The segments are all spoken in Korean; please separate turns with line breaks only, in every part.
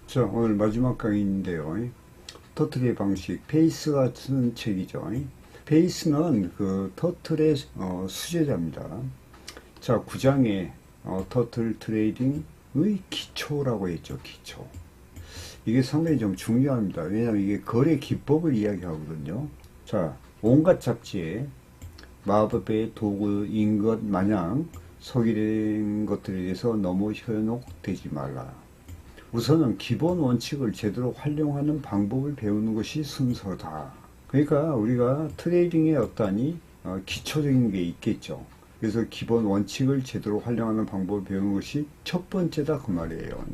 자, 오늘 마지막 강의인데요. 터틀의 방식, 페이스가 쓰는 책이죠. 페이스는 그 터틀의 수제자입니다. 자, 9장에 터틀 트레이딩의 기초라고 했죠. 기초. 이게 상당히 좀 중요합니다. 왜냐하면 이게 거래 기법을 이야기하거든요. 자, 온갖 잡지에 마법의 도구인 것 마냥 속이는 것들에 대해서 너무 현혹되지 말라. 우선은 기본 원칙을 제대로 활용하는 방법을 배우는 것이 순서다. 그러니까 우리가 트레이딩에 어떠하니 기초적인 게 있겠죠. 그래서 기본 원칙을 제대로 활용하는 방법을 배우는 것이 첫 번째다 그 말이에요.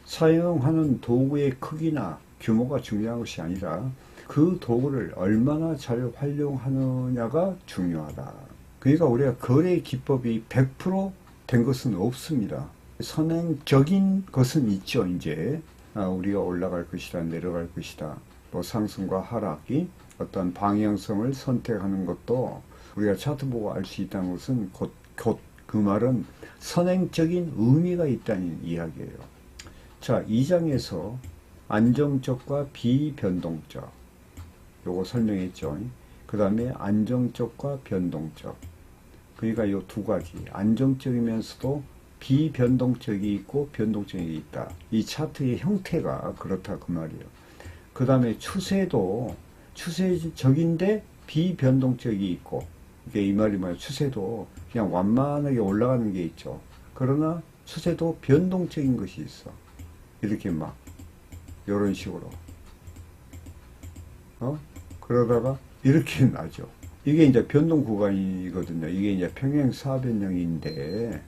사용하는 도구의 크기나 규모가 중요한 것이 아니라 그 도구를 얼마나 잘 활용하느냐가 중요하다. 그러니까 우리가 거래 기법이 100%된 것은 없습니다. 선행적인 것은 있죠. 이제 우리가 올라갈 것이다, 내려갈 것이다, 뭐 상승과 하락이 어떤 방향성을 선택하는 것도 우리가 차트 보고 알 수 있다는 것은 곧 그 말은 선행적인 의미가 있다는 이야기예요. 자, 2장에서 안정적과 비변동적 요거 설명했죠. 그 다음에 안정적과 변동적, 그러니까 요 두 가지, 안정적이면서도 비변동적이 있고 변동적이 있다. 이 차트의 형태가 그렇다 그 말이에요. 그 다음에 추세도 추세적인데 비변동적이 있고, 이게 이 말이 뭐야? 추세도 그냥 완만하게 올라가는 게 있죠. 그러나 추세도 변동적인 것이 있어. 이렇게 막 이런 식으로 그러다가 이렇게 나죠. 이게 이제 변동 구간이거든요. 이게 이제 평행사변형인데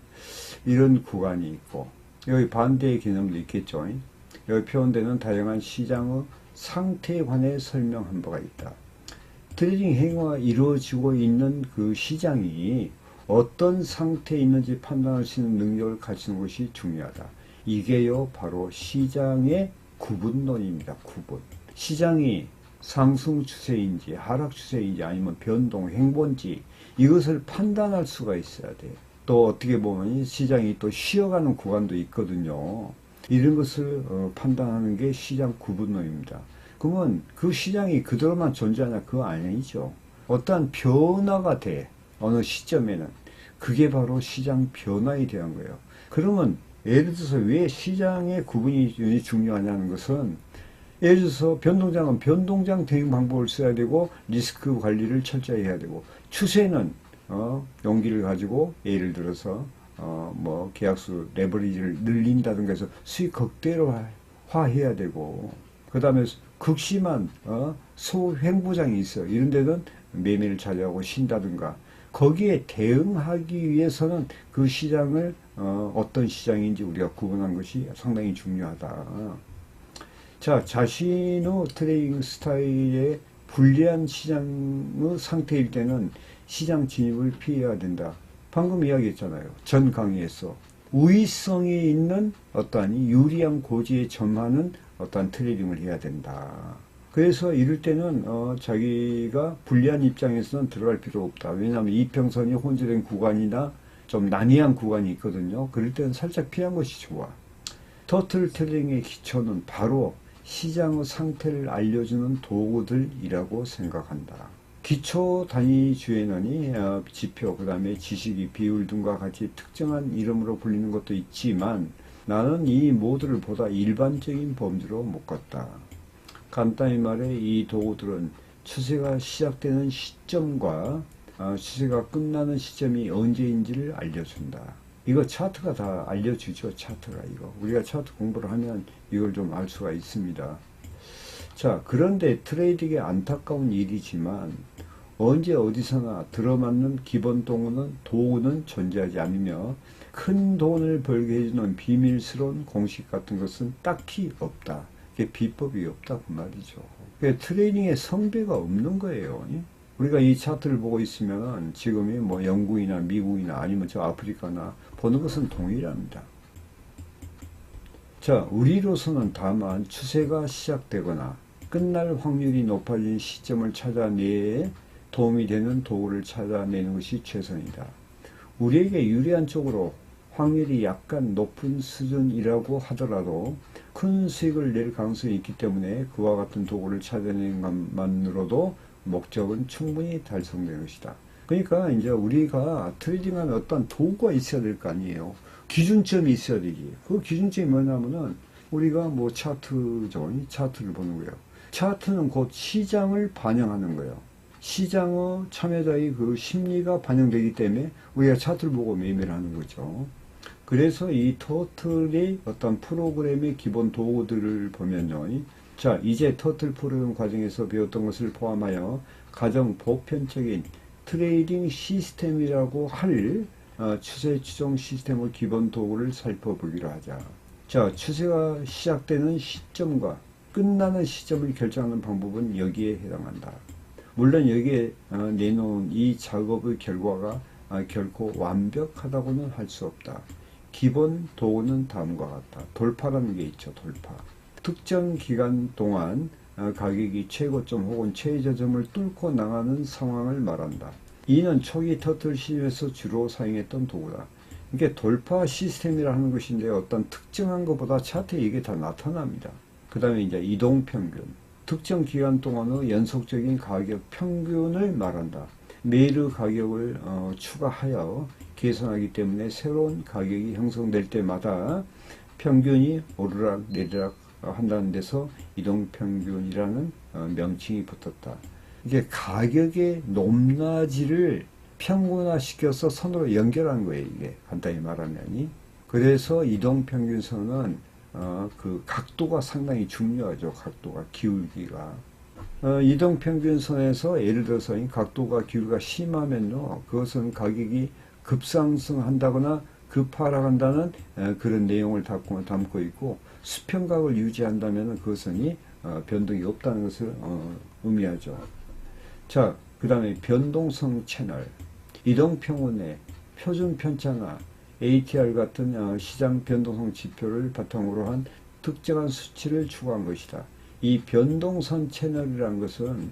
이런 구간이 있고, 여기 반대의 개념도 있겠죠. 여기 표현되는 다양한 시장의 상태에 관해 설명한 바가 있다. 트레이딩 행위가 이루어지고 있는 그 시장이 어떤 상태에 있는지 판단할 수 있는 능력을 갖추는 것이 중요하다. 이게요 바로 시장의 구분론입니다. 구분. 시장이 상승 추세인지 하락 추세인지 아니면 변동 행보인지 이것을 판단할 수가 있어야 돼요. 또 어떻게 보면 시장이 또 쉬어가는 구간도 있거든요. 이런 것을 판단하는 게 시장 구분론입니다. 그러면 그 시장이 그대로만 존재하냐? 그거 아니죠. 어떠한 변화가 돼. 어느 시점에는. 그게 바로 시장 변화에 대한 거예요. 그러면 예를 들어서 왜 시장의 구분이 중요하냐는 것은, 예를 들어서 변동장은 변동장 대응 방법을 써야 되고 리스크 관리를 철저히 해야 되고, 추세는 용기를 가지고 예를 들어서 뭐 계약수 레버리지를 늘린다든가 해서 수익 극대화해야 되고, 그 다음에 극심한 소횡보장이 있어. 이런 데는 매매를 자제하고 쉰다든가, 거기에 대응하기 위해서는 그 시장을 어떤 시장인지 우리가 구분한 것이 상당히 중요하다. 자, 자신의 트레이딩 스타일에 불리한 시장의 상태일 때는 시장 진입을 피해야 된다. 방금 이야기했잖아요. 전 강의에서 우위성이 있는 어떠한 유리한 고지에 점하는 어떠한 트레이딩을 해야 된다. 그래서 이럴 때는 자기가 불리한 입장에서는 들어갈 필요 없다. 왜냐하면 이평선이 혼재된 구간이나 좀 난이한 구간이 있거든요. 그럴 때는 살짝 피한 것이 좋아. 터틀 트레이딩의 기초는 바로 시장의 상태를 알려주는 도구들이라고 생각한다. 기초 단위주에는 지표, 그 다음에 지식이, 비율 등과 같이 특정한 이름으로 불리는 것도 있지만 나는 이 모두를 보다 일반적인 범주로 묶었다. 간단히 말해 이 도구들은 추세가 시작되는 시점과 추세가 끝나는 시점이 언제인지를 알려준다. 이거 차트가 다 알려주죠. 차트가 이거. 우리가 차트 공부를 하면 이걸 좀 알 수가 있습니다. 자, 그런데 트레이딩의 안타까운 일이지만 언제 어디서나 들어맞는 기본 도구는 존재하지 않으며 큰 돈을 벌게 해주는 비밀스러운 공식 같은 것은 딱히 없다. 이게 비법이 없다 그 말이죠. 트레이딩의 성배가 없는 거예요. 우리가 이 차트를 보고 있으면 지금이 뭐 영국이나 미국이나 아니면 저 아프리카나 보는 것은 동일합니다. 자, 우리로서는 다만 추세가 시작되거나 끝날 확률이 높아진 시점을 찾아내에 도움이 되는 도구를 찾아내는 것이 최선이다. 우리에게 유리한 쪽으로 확률이 약간 높은 수준이라고 하더라도 큰 수익을 낼 가능성이 있기 때문에 그와 같은 도구를 찾아내는 것만으로도 목적은 충분히 달성되는 것이다. 그러니까 이제 우리가 트레이딩하는 어떤 도구가 있어야 될 거 아니에요. 기준점이 있어야 되지. 그 기준점이 뭐냐면은 우리가 뭐 차트죠. 차트를 보는 거예요. 차트는 곧 시장을 반영하는 거예요. 시장의 참여자의 그 심리가 반영되기 때문에 우리가 차트를 보고 매매를 하는 거죠. 그래서 이 터틀의 어떤 프로그램의 기본 도구들을 보면요. 자, 이제 터틀 프로그램 과정에서 배웠던 것을 포함하여 가장 보편적인 트레이딩 시스템이라고 할 추세 추종 시스템의 기본 도구를 살펴보기로 하자. 자, 추세가 시작되는 시점과 끝나는 시점을 결정하는 방법은 여기에 해당한다. 물론 여기에 내놓은 이 작업의 결과가 결코 완벽하다고는 할 수 없다. 기본 도구는 다음과 같다. 돌파라는 게 있죠. 돌파. 특정 기간 동안 가격이 최고점 혹은 최저점을 뚫고 나가는 상황을 말한다. 이는 초기 터틀 시즌에서 주로 사용했던 도구다. 이게 돌파 시스템이라는 것인데 어떤 특정한 것보다 차트에 이게 다 나타납니다. 그 다음에 이제 이동평균. 특정 기간 동안의 연속적인 가격 평균을 말한다. 매일 가격을 추가하여 계산하기 때문에 새로운 가격이 형성될 때마다 평균이 오르락 내리락 한다는 데서 이동평균이라는 명칭이 붙었다. 이게 가격의 높낮이를 평균화시켜서 선으로 연결한 거예요. 이게 간단히 말하면. 그래서 이동평균선은 그 각도가 상당히 중요하죠. 각도가 기울기가. 이동평균선에서 예를 들어서 각도가 기울기가 심하면요. 그것은 가격이 급상승한다거나 급하락한다는 그런 내용을 담고 있고 수평각을 유지한다면 그것은 변동이 없다는 것을 의미하죠. 자, 그 다음에 변동성 채널, 이동평균의 표준 편차나 ATR 같은 시장 변동성 지표를 바탕으로 한 특정한 수치를 추구한 것이다. 이 변동선 채널이라는 것은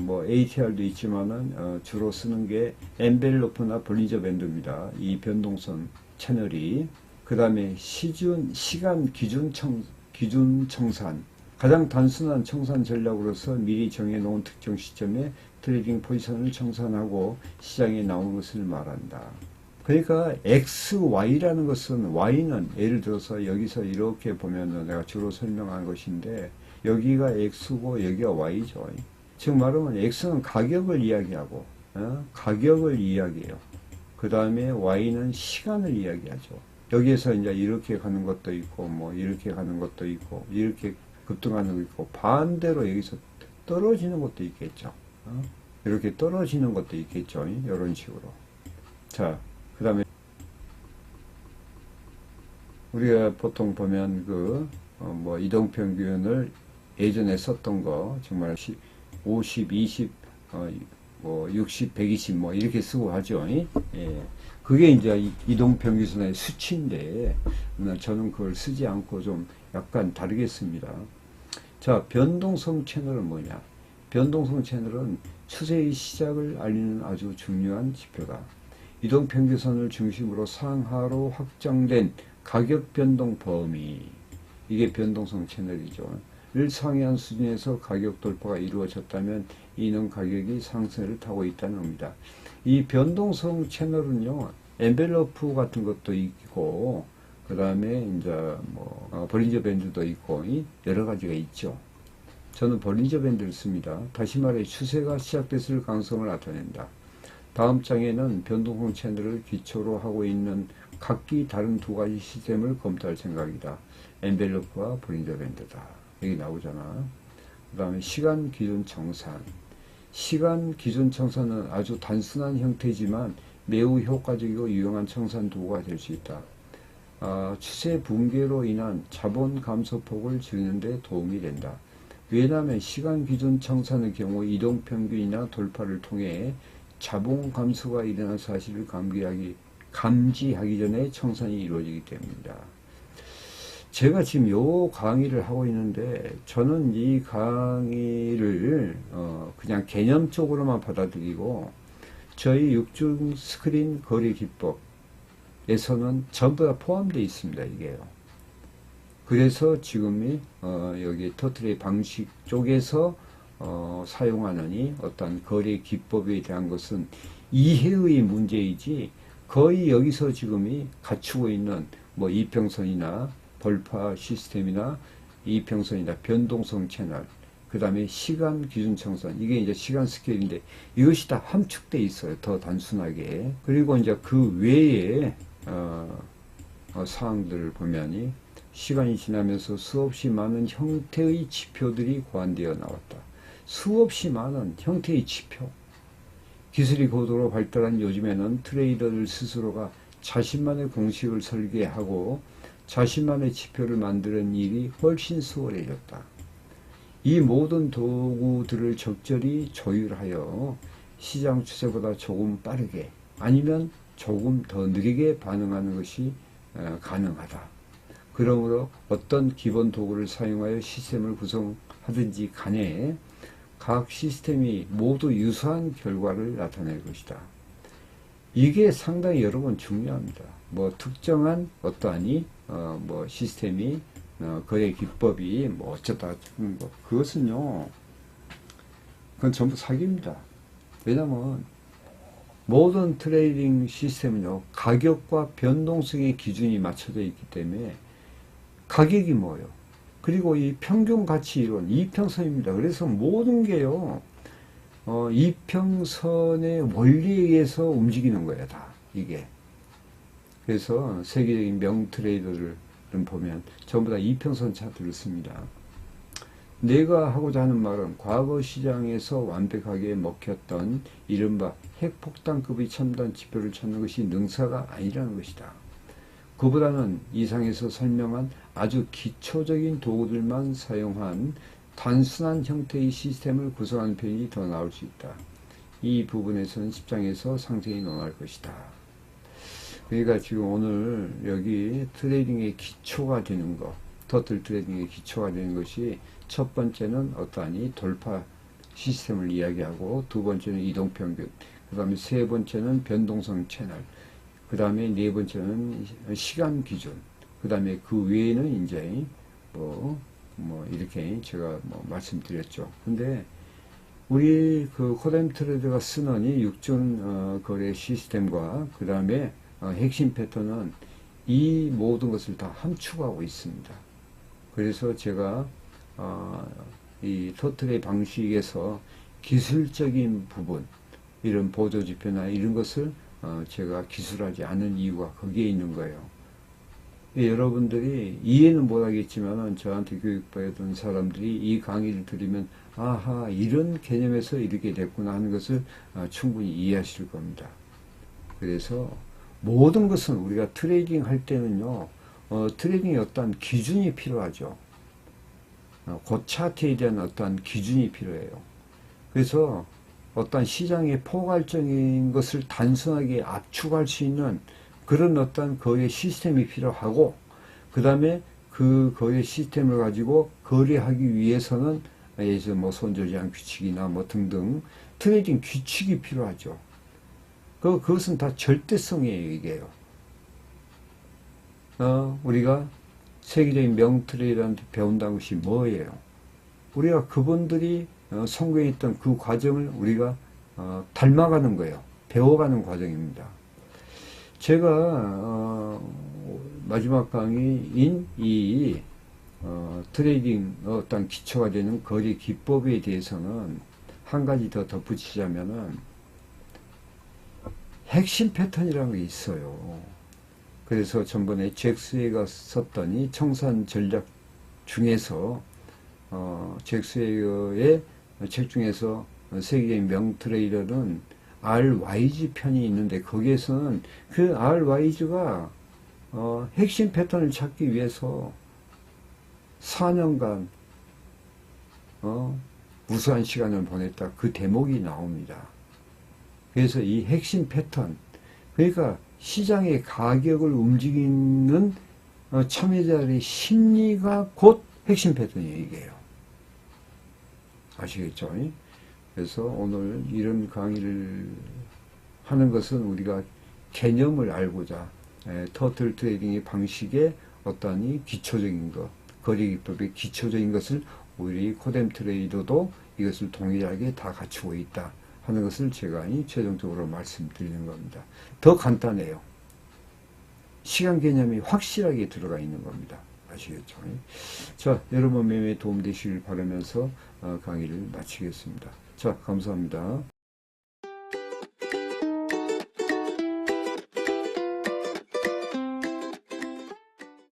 뭐 ATR도 있지만은 주로 쓰는 게 엔벨로프나 볼린저 밴드입니다. 이 변동선 채널이. 그 다음에 시간 기준 청산. 가장 단순한 청산 전략으로서 미리 정해놓은 특정 시점에 트레이딩 포지션을 청산하고 시장에 나오는 것을 말한다. 그러니까 XY라는 것은 Y는 예를 들어서 여기서 이렇게 보면은 내가 주로 설명한 것인데 여기가 X고 여기가 Y죠. 즉 말하면 X는 가격을 이야기하고 가격을 이야기해요. 그 다음에 Y는 시간을 이야기하죠. 여기에서 이제 이렇게 가는 것도 있고 뭐 이렇게 가는 것도 있고 이렇게 급등하는 것도 있고 반대로 여기서 떨어지는 것도 있겠죠. 이렇게 떨어지는 것도 있겠죠. 이런 식으로. 자, 그 다음에 우리가 보통 보면 뭐 이동평균을 예전에 썼던 거 정말 50, 20, 뭐 60, 120 뭐 이렇게 쓰고 하죠. 예. 그게 이제 이동평균선의 수치인데 저는 그걸 쓰지 않고 좀 약간 다르게 씁니다. 자, 변동성 채널은 뭐냐? 변동성 채널은 추세의 시작을 알리는 아주 중요한 지표다. 이동평균선을 중심으로 상하로 확장된 가격 변동 범위, 이게 변동성 채널이죠. 를 상회한 수준에서 가격 돌파가 이루어졌다면 이는 가격이 상승을 타고 있다는 겁니다. 이 변동성 채널은요, 엔벨로프 같은 것도 있고, 그 다음에 이제 뭐 볼린저 밴드도 있고 여러 가지가 있죠. 저는 볼린저 밴드를 씁니다. 다시 말해 추세가 시작됐을 가능성을 나타낸다. 다음 장에는 변동성 채널을 기초로 하고 있는 각기 다른 두 가지 시스템을 검토할 생각이다. 엔벨로프와 볼린저 밴드다. 여기 나오잖아. 그 다음에 시간 기준 청산. 시간 기준 청산은 아주 단순한 형태지만 매우 효과적이고 유용한 청산 도구가 될 수 있다. 추세 붕괴로 인한 자본 감소폭을 줄이는 데 도움이 된다. 왜냐하면 시간 기준 청산의 경우 이동평균이나 돌파를 통해 자본 감소가 일어난 사실을 감지하기 전에 청산이 이루어지기 때문이다. 제가 지금 요 강의를 하고 있는데 저는 이 강의를 그냥 개념적으로만 받아들이고 저희 6중 스크린 거래 기법에서는 전부 다 포함되어 있습니다. 이게요. 그래서 지금이 여기 터틀의 방식 쪽에서 사용하는 어떤 거래 기법에 대한 것은 이해의 문제이지 거의 여기서 지금이 갖추고 있는 뭐 이평선이나 벌파 시스템이나 이평선이나 변동성 채널, 그 다음에 시간 기준 청산, 이게 이제 시간 스케일인데 이것이 다 함축돼 있어요. 더 단순하게. 그리고 이제 그 외에 사항들을 보면이 시간이 지나면서 수없이 많은 형태의 지표들이 고안되어 나왔다. 수없이 많은 형태의 지표. 기술이 고도로 발달한 요즘에는 트레이더들 스스로가 자신만의 공식을 설계하고 자신만의 지표를 만드는 일이 훨씬 수월해졌다. 이 모든 도구들을 적절히 조율하여 시장 추세보다 조금 빠르게 아니면 조금 더 느리게 반응하는 것이 가능하다. 그러므로 어떤 기본 도구를 사용하여 시스템을 구성하든지 간에 각 시스템이 모두 유사한 결과를 나타낼 것이다. 이게 상당히 여러분 중요합니다. 뭐 특정한 어떠하니 뭐 시스템이 거래 기법이 뭐 어쩌다 뭐 그것은요, 그건 전부 사기입니다. 왜냐면 모든 트레이딩 시스템은요 가격과 변동성의 기준이 맞춰져 있기 때문에 가격이 뭐예요? 그리고 이 평균 가치 이론 이평선입니다. 그래서 모든 게요 이평선의 원리에 의해서 움직이는 거예요, 다 이게. 그래서 세계적인 명트레이더를 보면 전부 다 이평선 차트를 씁니다. 내가 하고자 하는 말은 과거 시장에서 완벽하게 먹혔던 이른바 핵폭탄급의 첨단 지표를 찾는 것이 능사가 아니라는 것이다. 그보다는 이상에서 설명한 아주 기초적인 도구들만 사용한 단순한 형태의 시스템을 구성하는 편이 더 나을 수 있다. 이 부분에서는 10장에서 상세히 논할 것이다. 그러니까 지금 오늘 여기 트레이딩의 기초가 되는 것, 터틀 트레이딩의 기초가 되는 것이 첫 번째는 어떠하니 돌파 시스템을 이야기하고, 두 번째는 이동평균, 그 다음에 세 번째는 변동성 채널, 그 다음에 네 번째는 시간 기준, 그 다음에 그 외에는 이제 뭐 이렇게 제가 말씀드렸죠. 근데 우리 그 코뎀 트레이더가 쓰는 이 육전 거래 시스템과 그 다음에 핵심 패턴은 이 모든 것을 다 함축하고 있습니다. 그래서 제가 이 터틀의 방식에서 기술적인 부분, 이런 보조지표나 이런 것을 제가 기술하지 않은 이유가 거기에 있는 거예요. 여러분들이 이해는 못하겠지만 저한테 교육받던 사람들이 이 강의를 들으면 아하, 이런 개념에서 이렇게 됐구나 하는 것을 충분히 이해하실 겁니다. 그래서 모든 것은 우리가 트레이딩 할 때는요, 트레이딩의 어떠한 기준이 필요하죠. 그 차트에 대한 어떠한 기준이 필요해요. 그래서 어떤 시장의 포괄적인 것을 단순하게 압축할 수 있는 그런 어떤 거래 시스템이 필요하고, 그 다음에 그 거래 시스템을 가지고 거래하기 위해서는 예를 들어 뭐 손절제한 규칙이나 뭐 등등 트레이딩 규칙이 필요하죠. 그것은 다 절대성이에요, 이게요. 우리가 세계적인 명트레이더한테 배운다는 것이 뭐예요? 우리가 그분들이 성공했던 그 과정을 우리가 닮아가는 거예요. 배워가는 과정입니다. 제가 마지막 강의인 이 트레이딩 어떤 기초가 되는 거래 기법에 대해서는 한 가지 더 덧붙이자면은 핵심 패턴이라는 게 있어요. 그래서 전번에 잭스웨이가 썼던 이 청산 전략 중에서 잭스웨이의 책 중에서 세계적인 명트레이더는 RYG 편이 있는데, 거기에서는 그 RYG가 핵심 패턴을 찾기 위해서 4년간 무수한 시간을 보냈다, 그 대목이 나옵니다. 그래서 이 핵심 패턴, 그러니까 시장의 가격을 움직이는 참여자들의 심리가 곧 핵심 패턴이에요, 이게요. 아시겠죠? 그래서 오늘 이런 강의를 하는 것은 우리가 개념을 알고자, 터틀 트레이딩의 방식의 어떠한 기초적인 것, 거래기법의 기초적인 것을 오히려 이 코뎀 트레이더도 이것을 동일하게 다 갖추고 있다 하는 것을 제가 최종적으로 말씀드리는 겁니다. 더 간단해요. 시간 개념이 확실하게 들어가 있는 겁니다. 아시겠죠? 자, 여러분 매매에 도움되시길 바라면서 강의를 마치겠습니다. 자, 감사합니다.